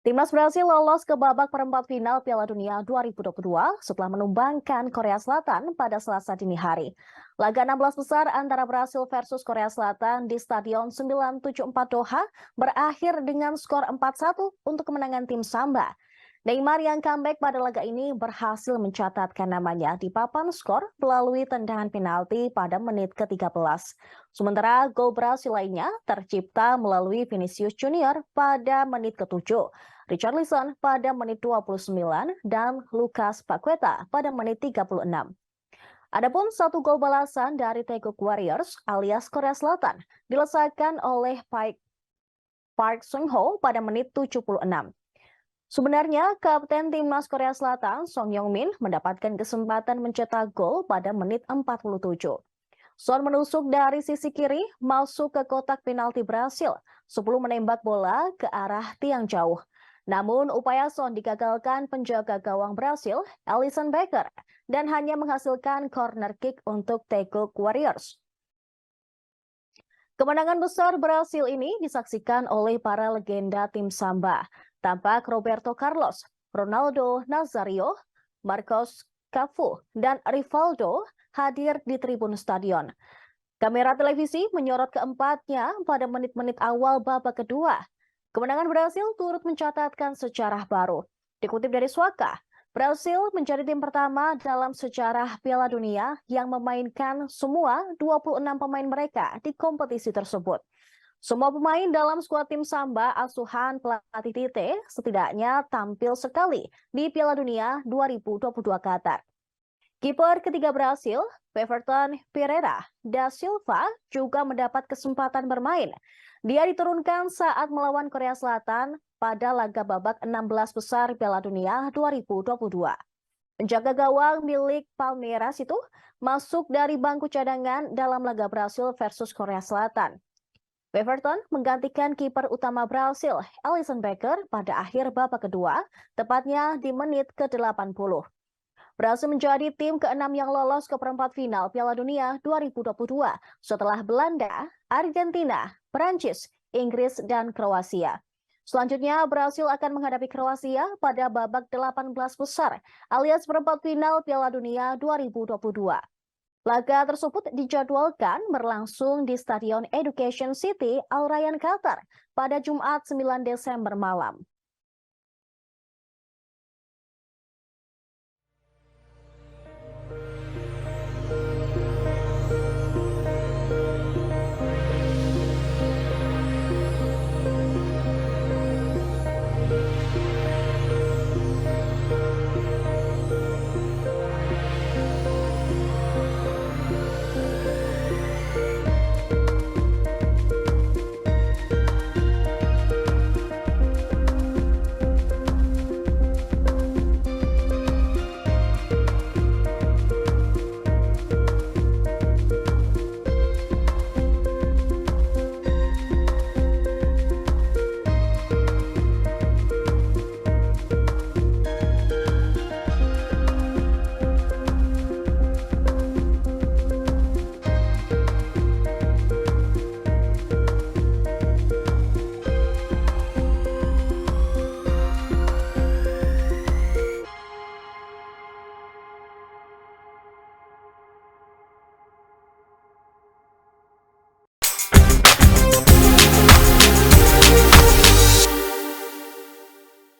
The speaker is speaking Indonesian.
Timnas Brasil lolos ke babak perempat final Piala Dunia 2022 setelah menumbangkan Korea Selatan pada Selasa dini hari. Laga 16 besar antara Brasil versus Korea Selatan di Stadion 974 Doha berakhir dengan skor 4-1 untuk kemenangan tim Samba. Neymar yang comeback pada laga ini berhasil mencatatkan namanya di papan skor melalui tendangan penalti pada menit ke-13. Sementara gol Brasil lainnya tercipta melalui Vinicius Junior pada menit ke-7, Richarlison pada menit 29, dan Lucas Paqueta pada menit 36. Adapun satu gol balasan dari Taeguk Warriors alias Korea Selatan dilesakan oleh Park Sung-ho pada menit 76. Sebenarnya, Kapten Timnas Korea Selatan Song Yong-min mendapatkan kesempatan mencetak gol pada menit 47. Son menusuk dari sisi kiri masuk ke kotak penalti Brasil sebelum menembak bola ke arah tiang jauh. Namun upaya Son digagalkan penjaga gawang Brasil, Alisson Becker, dan hanya menghasilkan corner kick untuk Taeguk Warriors. Kemenangan besar Brasil ini disaksikan oleh para legenda tim Samba. Tampak Roberto Carlos, Ronaldo Nazario, Marcos Cafu, dan Rivaldo hadir di tribun stadion. Kamera televisi menyorot keempatnya pada menit-menit awal babak kedua. Kemenangan Brasil turut mencatatkan sejarah baru. Dikutip dari Swaka, Brasil menjadi tim pertama dalam sejarah Piala Dunia yang memainkan semua 26 pemain mereka di kompetisi tersebut. Semua pemain dalam skuad tim Samba asuhan pelatih Tite setidaknya tampil sekali di Piala Dunia 2022 Qatar. Kiper ketiga Brasil, Everton Pereira da Silva, juga mendapat kesempatan bermain. Dia diturunkan saat melawan Korea Selatan pada laga babak 16 besar Piala Dunia 2022. Penjaga gawang milik Palmeiras itu masuk dari bangku cadangan dalam laga Brasil versus Korea Selatan. Everton menggantikan kiper utama Brasil, Alisson Becker, pada akhir babak kedua, tepatnya di menit ke-80. Brasil menjadi tim ke-6 yang lolos ke perempat final Piala Dunia 2022 setelah Belanda, Argentina, Prancis, Inggris, dan Kroasia. Selanjutnya, Brasil akan menghadapi Kroasia pada babak 18 besar alias perempat final Piala Dunia 2022. Laga tersebut dijadwalkan berlangsung di Stadion Education City, Al Rayyan, Qatar pada Jumat 9 Desember malam.